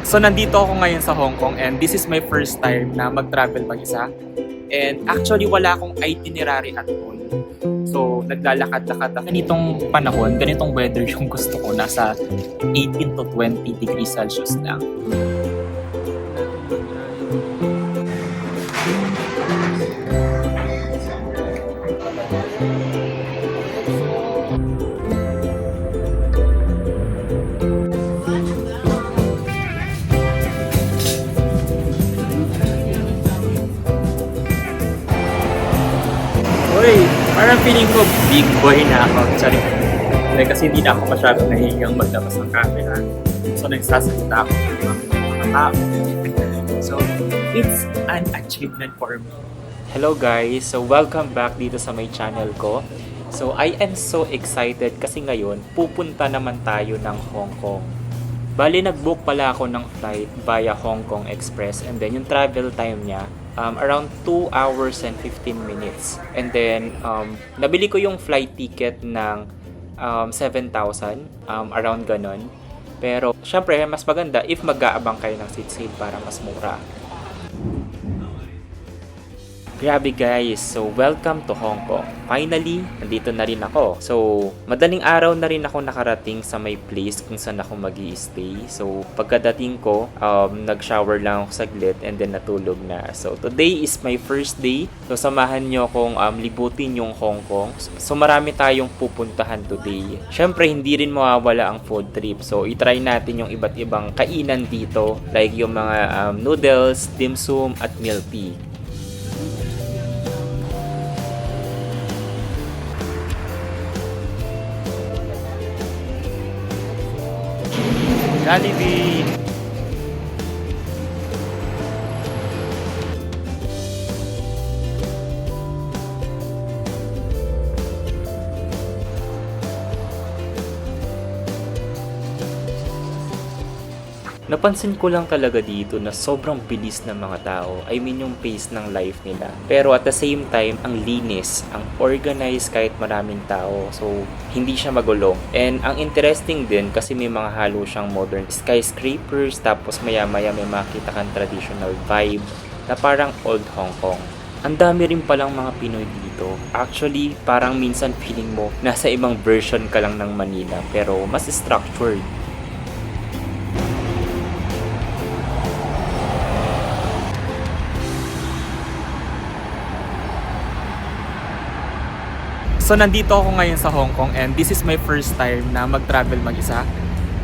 So nandito ako ngayon sa Hong Kong and this is my first time na mag-travel mag-isa. And actually wala akong itinerary at all. So naglalakad-lakad ako. Ganitong panahon, ganitong weather yung gusto ko. Nasa 18 to 20 degrees Celsius lang. Uy, parang feeling ko big boy na ako. Sorry. Kasi hindi na ako masyadong nahihiyang maglabas ng camera. So nagsasalita ako ng mga tao. So it's an achievement for me. Hello guys! So welcome back dito sa my channel ko. So I am so excited kasi ngayon pupunta naman tayo ng Hong Kong. Bali nag-book pala ako ng flight via Hong Kong Express and then yung travel time niya around 2 hours and 15 minutes. And then, nabili ko yung flight ticket ng 7,000, around ganon. Pero, syempre, mas maganda if mag-aabang kayo ng seat sale para mas mura. Grabe guys, so welcome to Hong Kong. Finally, nandito na rin ako. So, madaling araw na rin ako nakarating sa may place kung saan ako mag-i-stay. So, pagkadating ko, nag-shower lang ako saglit and then natulog na. So, today is my first day. So, samahan nyo akong libutin yung Hong Kong. So, marami tayong pupuntahan today. Syempre, hindi rin mawawala ang food trip. So, itry natin yung iba't ibang kainan dito. Like yung mga noodles, dim sum, at milk tea. Jollibee! Napansin ko lang talaga dito na sobrang bilis ng mga tao. I mean yung pace ng life nila. Pero at the same time, ang linis, ang organized kahit maraming tao. So, hindi siya magulo. And ang interesting din kasi may mga halo siyang modern skyscrapers. Tapos maya-maya may makita kang traditional vibe na parang old Hong Kong. Ang dami rin palang mga Pinoy dito. Actually, parang minsan feeling mo nasa ibang version ka lang ng Manila. Pero mas structured. So nandito ako ngayon sa Hong Kong and this is my first time na mag-travel mag-isa.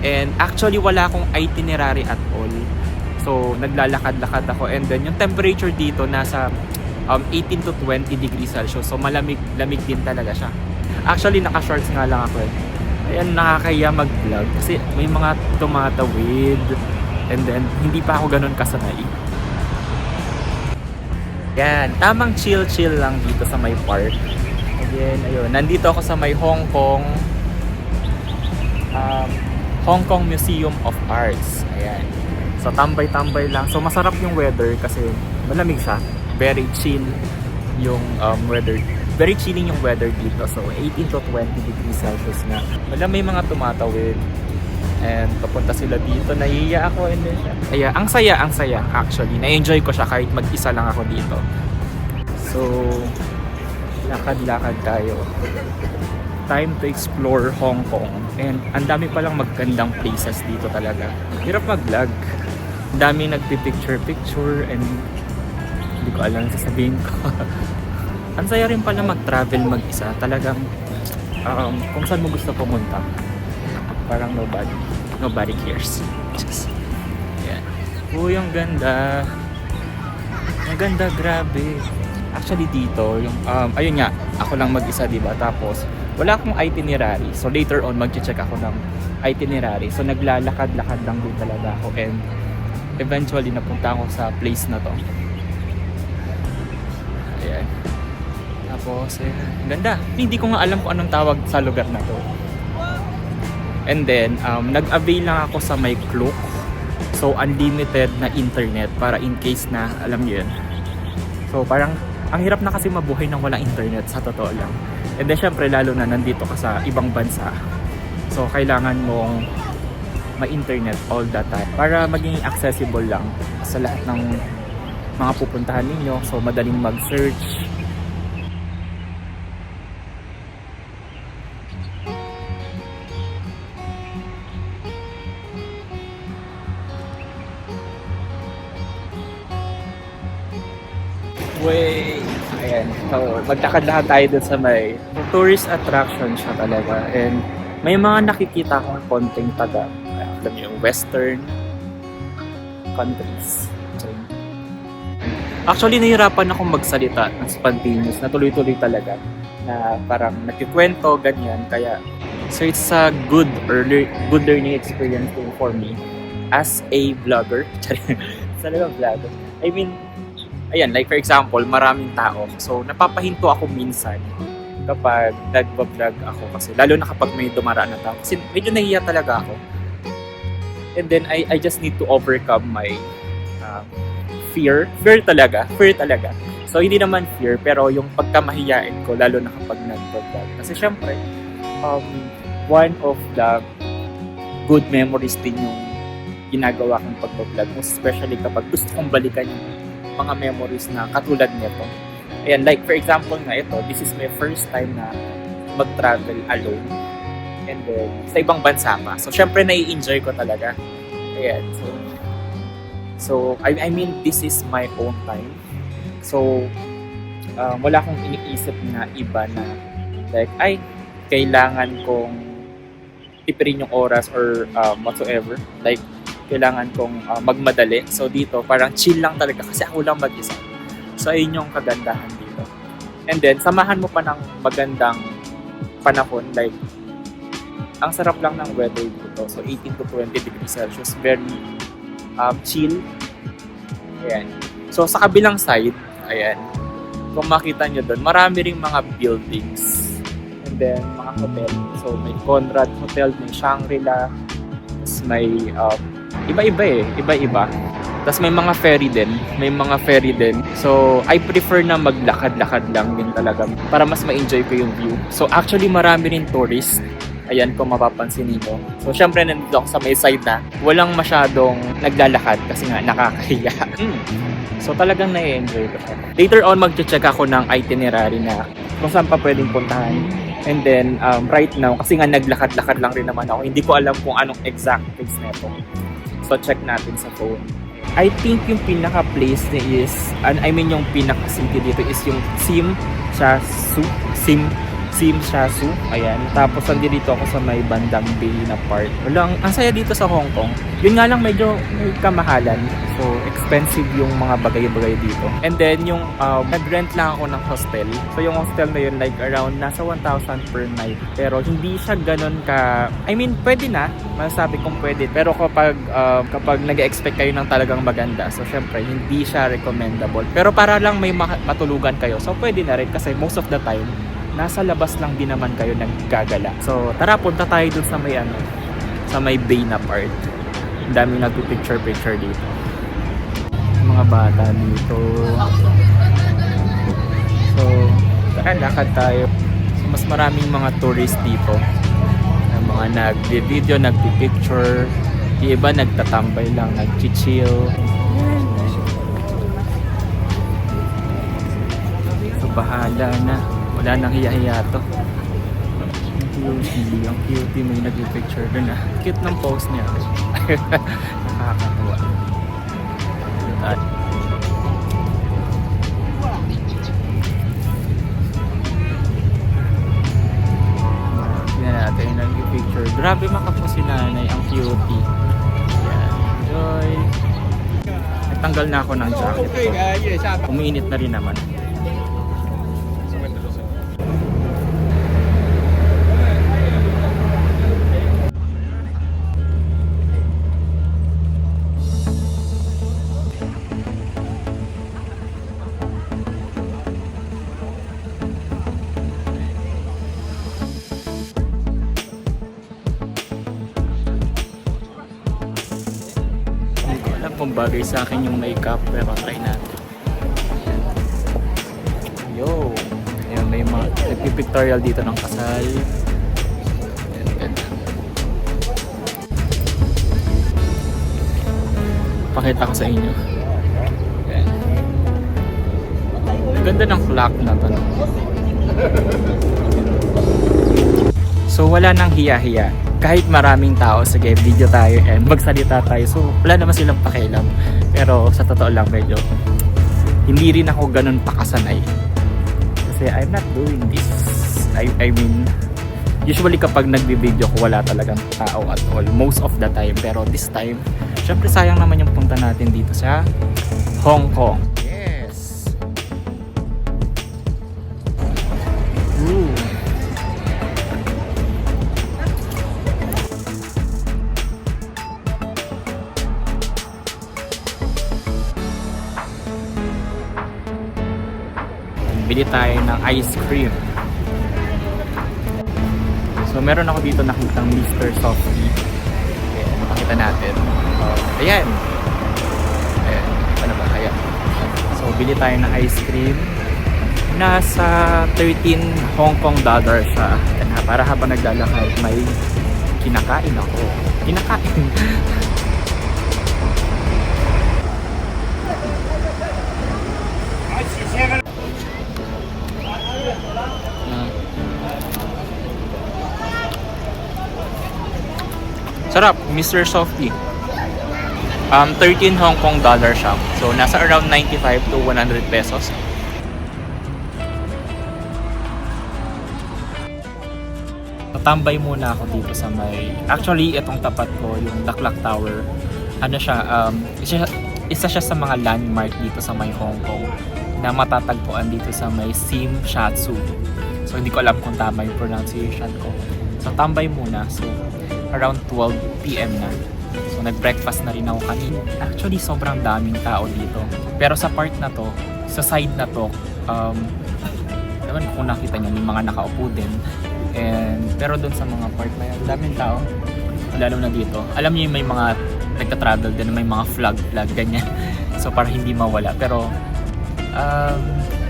And actually wala akong itinerary at all. So naglalakad-lakad ako and then yung temperature dito nasa 18 to 20 degrees Celsius. So malamig din talaga siya. Actually naka-shorts nga lang ako. Ayan, nakakaya mag-vlog kasi may mga tumatawid and then hindi pa ako ganun kasanay. Yan, tamang chill-chill lang dito sa may park. Again, ayun, nandito ako sa may Hong Kong Museum of Arts. Ayan. So tambay-tambay lang. So masarap yung weather kasi malamig siya. Very chill yung weather. Very chilling yung weather dito. So 18 to 20 degrees Celsius na. Wala, may mga tumatawid. And papunta sila dito. Nahiya ako and then ayan, ang saya actually. Na-enjoy ko siya kahit mag-isa lang ako dito. So lakad-lakad tayo. Time to explore Hong Kong. And ang dami palang magandang places dito talaga. Hirap mag-vlog. Ang dami nagpipicture-picture and hindi ko alam sasabihin ko. Ang saya rin pala mag-travel mag-isa. Talagang kung saan mo gusto pumunta. Parang nobody cares. Just, yeah. Uy, ang ganda. Ang ganda, grabe. Actually dito, yung ayun nga, ako lang mag-isa, diba? Tapos wala akong itinerary. So later on magche-check ako ng itinerary. So naglalakad-lakad lang din talaga ako and eventually napunta ako sa place na to. Ayan. Tapos ganda. Hindi ko nga alam kung anong tawag sa lugar na to. And then nag-avail lang ako sa may Klook. So unlimited na internet para in case na alam niyo yun. So parang ang hirap na kasi mabuhay nang walang internet sa totoo lang. And then syempre lalo na nandito ka sa ibang bansa. So kailangan mong ma-internet all the time para maging accessible lang sa lahat ng mga pupuntahan ninyo. So madaling mag-search. Way! Ayan. So, magtakad lahat tayo dun sa may tourist attraction siya talaga. And may mga nakikita akong konting taga. Alam mo yung western countries. So, actually, nahihirapan akong magsalita ng spontaneous na tuloy-tuloy talaga. Na parang nagkikwento, ganyan. Kaya, so it's a good learning experience for me as a vlogger. Talaga vlogger. I mean, ayan, like for example, maraming tao. So, napapahinto ako minsan kapag nagbablog ako. Kasi lalo na kapag may dumaraan na tao. Kasi medyo nahiya talaga ako. And then, I just need to overcome my fear. Fear talaga. So, hindi naman fear, pero yung pagkamahiyain ko, lalo na kapag nagbablog. Kasi syempre, one of the good memories din yung ginagawa kong pagbablog. Especially kapag gusto kong balikan yung mga memories na katulad nito. Ayan, like for example nga ito, this is my first time na mag-travel alone. And then, sa ibang bansa pa. So, syempre, nai-enjoy ko talaga. Ayan, so I mean, this is my own time. So, wala akong iniisip na iba na, like, ay, kailangan kong tipirin yung oras or whatsoever. Like, kailangan kong magmadali. So dito, parang chill lang talaga kasi ako lang mag-isa. So ayun yung kagandahan dito. And then, samahan mo pa ng magandang panahon. Like, ang sarap lang ng weather dito. So 18 to 20 degrees Celsius. Very chill. Ayan. So sa kabilang side, ayan, kung makita nyo doon, marami ring mga buildings. And then, mga hotel. So may Conrad Hotel, may Shangri-La, may iba-iba. Tapos may mga ferry din. So, I prefer na maglakad-lakad lang din talaga para mas ma-enjoy ko yung view. So, actually, marami rin tourists. Ayan, kung mapapansin nito. So, syempre, nandito ako sa may side na walang masyadong naglalakad kasi nga nakakahiya. So, talagang na-enjoy ko. Later on, mag-check ako ng itinerary na kung saan pa pwedeng puntahan. And then, right now, kasi nga naglakad-lakad lang rin naman ako. Hindi ko alam kung anong exact place na ito. So, check natin sa phone. I think yung pinaka-place niya is, yung pinaka-city dito is yung Tsim Sha Tsui. Ayan. Tapos, nandito ako sa may bandang bay na part. Walang, ang saya dito sa Hong Kong. Yun nga lang, medyo may kamahalan. So, expensive yung mga bagay-bagay dito. And then, yung nag-rent lang ako ng hostel. So, yung hostel na yun, like around nasa 1,000 per night. Pero, hindi siya ganun ka... pwede na. Masasabi kong pwede. Pero kapag nag-expect kayo ng talagang maganda, so, syempre, hindi siya recommendable. Pero para lang may matulugan kayo, so, pwede na rin. Kasi most of the time, nasa labas lang din naman kayo naggagala. So, tara, punta tayo dun sa may sa may bay na part. Ang dami nagpipicture-picture dito. Mga bata dito. So, tara, lakad tayo. So, mas maraming mga tourists dito. Mga nag-video, nagpipicture. Yung iba nagtatambay lang, nag-chill. So, bahala na. Wala nang hiya-hiya to. Ang cutie, may nag-picture dun ah. Cute ng pose niya. Nakakatawa. Tingnan natin yung nag-picture. Grabe makapo si nanay, ang cutie. Yan. Enjoy. Nagtanggal na ako ng jacket ko. Umiinit na rin naman. Kung bagay sa akin yung makeup, pero try natin. Yo! Ayan, may mga nagpipictorial dito ng kasal. Ayan, ganda. Pakita ko sa inyo. Ayan. Ganda ng clock na to. So wala nang hiya-hiya. Kahit maraming tao, sige, video tayo and magsalita tayo. So wala naman silang pakialam. Pero sa totoo lang, medyo hindi rin ako ganun pakasanay. Kasi I'm not doing this. I mean, usually kapag nagbi-video ko, wala talagang tao at all. Most of the time. Pero this time, syempre sayang naman yung punta natin dito sa Hong Kong. Yes! Ooh. Bili tayo ng ice cream. So meron ako dito nakitang Mr. Softee. Ayan, makita natin. Ayan. Ayan. Ano ba? Ayan. So bili tayo ng ice cream. Nasa 13 Hong Kong dollar siya. Para habang naglalakad may kinakain ako. Kinakain. Sarap, Mr. Softee. 13 Hong Kong dollar siya. So, nasa around 95 to 100 pesos. Tambay muna ako dito sa may... Actually, itong tapat ko, yung Daklak Tower. Ano siya, isa siya sa mga landmark dito sa may Hong Kong na matatagpuan dito sa may Tsim Sha Tsui. So, hindi ko alam kung tama yung pronunciation ko. So, tambay muna. So, around 12 PM na. So nag-breakfast na rin ako kanina. Actually sobrang daming tao dito. Pero sa part na to, sa side na to, naman kung nakita nyo, may mga nakaupo din. Pero doon sa mga part na yan, daming tao. Lalo na dito. Alam niyo may mga nagka-travel din, may mga flag, ganyan. So para hindi mawala. Pero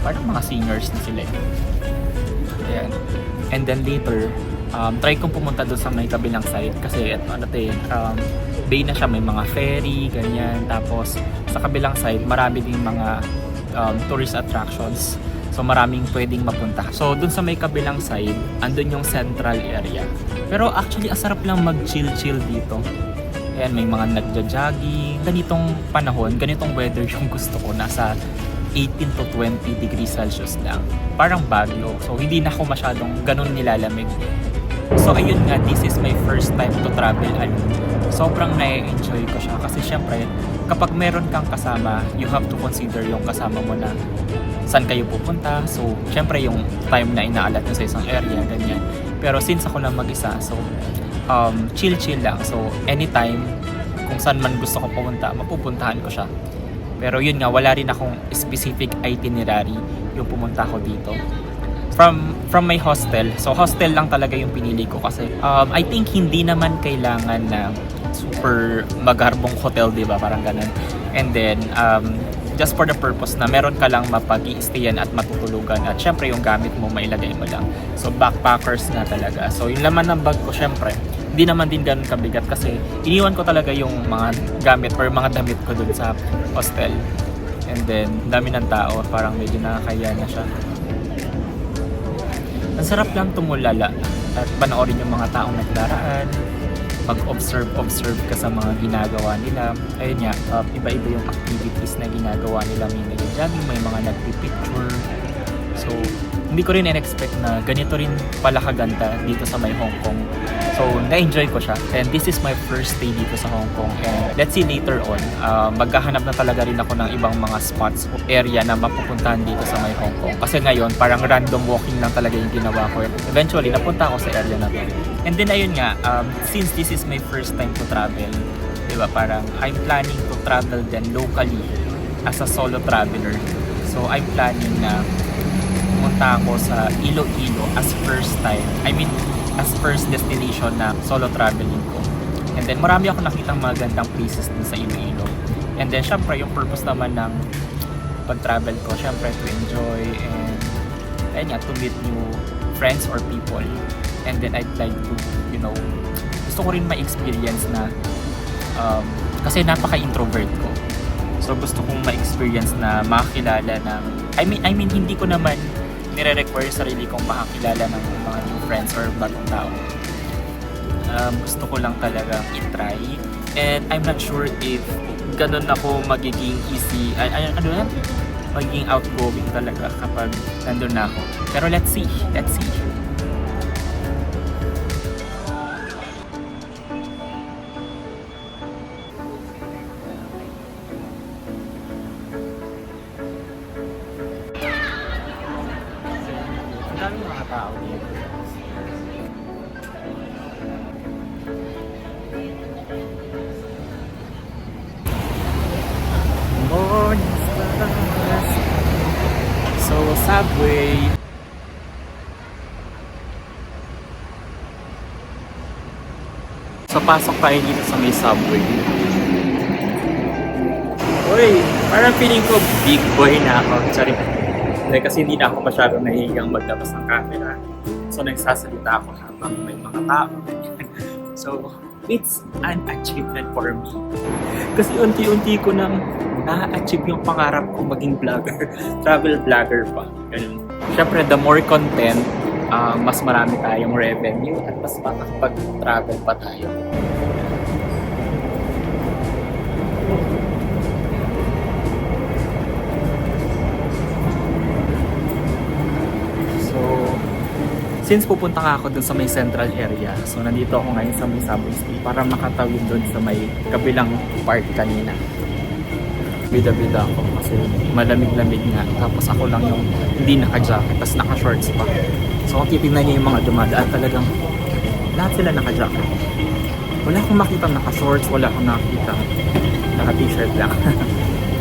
parang mga singers na sila. Ayan. And then later, try kong pumunta doon sa may kabilang side kasi bay na siya, may mga ferry, ganyan. Tapos sa kabilang side, marami ding mga tourist attractions. So maraming pwedeng mapunta. So doon sa may kabilang side, andun yung central area. Pero actually, asarap lang mag-chill-chill dito. Ayan, may mga nagja-jogging. Ganitong panahon, ganitong weather yung gusto ko. Nasa 18 to 20 degrees Celsius lang. Parang Baguio. So hindi na ako masyadong ganun nilalamig. So ayun nga, this is my first time to travel alone. Sobrang na-enjoy ko siya kasi syempre kapag meron kang kasama, you have to consider yung kasama mo na saan kayo pupunta. So syempre yung time na inaalat nyo sa isang area, ganyan. Pero since ako lang mag-isa, so chill-chill lang. So anytime kung saan man gusto ko pumunta, mapupuntahan ko siya. Pero yun nga, wala rin akong specific itinerary yung pumunta ko dito. From my hostel. So hostel lang talaga yung pinili ko kasi I think hindi naman kailangan na super magarbong hotel, 'di ba? Parang ganun. And then just for the purpose na meron ka lang mapag-i-stayan at matutulugan at syempre yung gamit mo mailagay mo lang. So backpackers na talaga. So yung laman ng bag ko syempre hindi naman din ganun kabigat kasi iniwan ko talaga yung mga gamit or mga damit ko dun sa hostel. And then dami ng tao, parang medyo nakakaya na siya. Ang sarap lang tumulala at panoorin yung mga taong nagdaraan, mag-observe ka sa mga ginagawa nila. Ayun nga, iba-iba yung activities na ginagawa nila. May nag-jogging, may mga nagpipicture. So, hindi ko rin in-expect na ganito rin pala kaganda dito sa may Hong Kong. So, na-enjoy ko siya. And this is my first stay dito sa Hong Kong. And let's see later on, maghahanap na talaga rin ako ng ibang mga spots o area na mapupuntahan dito sa may Hong Kong. Kasi ngayon, parang random walking lang talaga yung ginawa ko. Eventually, napunta ako sa area na to. And then, ayun nga, since this is my first time to travel, diba, parang I'm planning to travel then locally as a solo traveler. So, I'm planning na pumunta ako sa Iloilo as first time. I mean, as first destination na solo traveling ko. And then marami ako nakitang magandang places din sa Iloilo. And then syempre yung purpose naman ng pag-travel ko, syempre to enjoy and ayun nga, to meet new friends or people. And then I'd like to, you know, gusto ko rin ma-experience na kasi napaka-introvert ko. So gusto kong ma-experience na makakilala ng I mean hindi ko naman nire-require sarili kong makakilala ng mga new friends or bagong tao. Gusto ko lang talagang i-try, and I'm not sure if ganun ako magiging easy, ano yan? Magiging outgoing talaga kapag nandun na ako. Pero let's see. Ang daming mga tao dito. Morning stars. So, subway. So, pasok tayo dito sa may subway. Uy, parang feeling ko big boy na ako. Sorry. Kasi hindi na ako masyadong nahihigang maglabas ng camera. So, nagsasalita ako habang may mga tao. So, it's an achievement for me. Kasi unti-unti ko nang na-achieve yung pangarap ko maging vlogger. Travel vlogger pa. Ganun. Siyempre, the more content, mas marami tayong revenue at mas makakapag-travel pa tayo. Since pupunta nga ako dun sa may central area, so nandito ako ngayon sa may subway street para makatawid dun sa may kabilang part kanina. Bida-bida ako kasi malamig-lamig nga. Tapos ako lang yung hindi naka-jacket, tapos naka-shorts pa. So kung titignan niyo yung mga dumadaan, talagang lahat sila naka-jacket. Wala akong makita naka-shorts, wala akong nakita naka-t-shirt lang.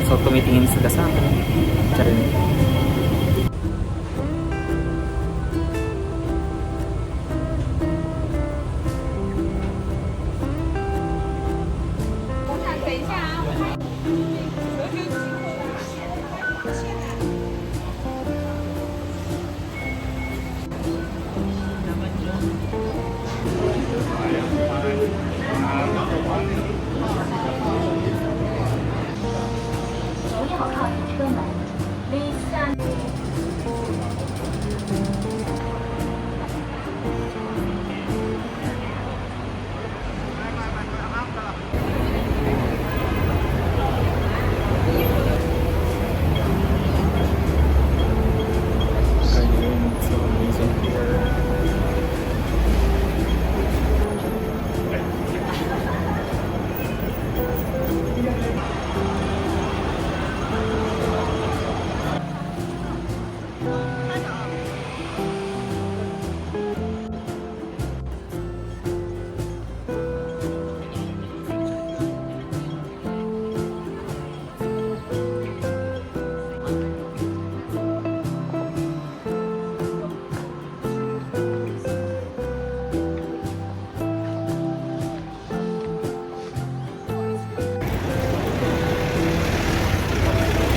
So tumitingin sila sa akin. Charin.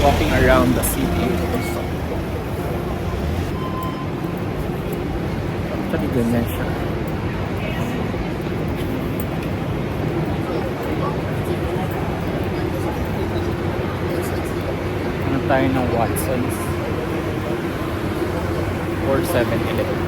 Walking around the city. Actually, ganyan siya. Ano tayo ng Watsons? Or 7-Eleven.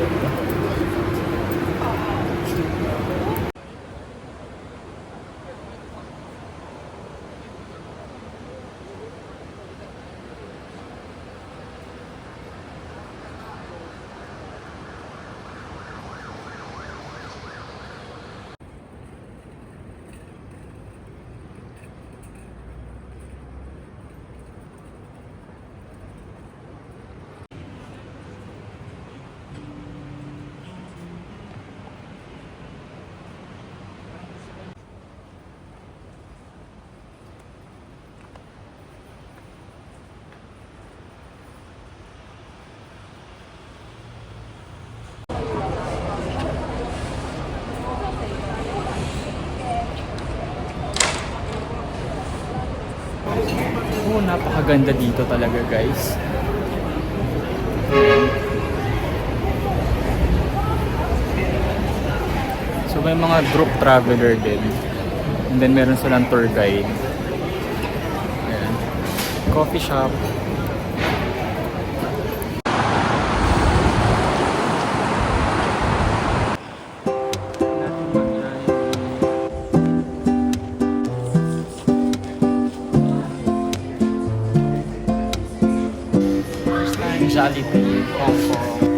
Oh, napakaganda dito talaga, guys. So may mga group traveler din. And then meron silang tour guide. Ayan. coffee shop. First time Jollibee, Hong Kong.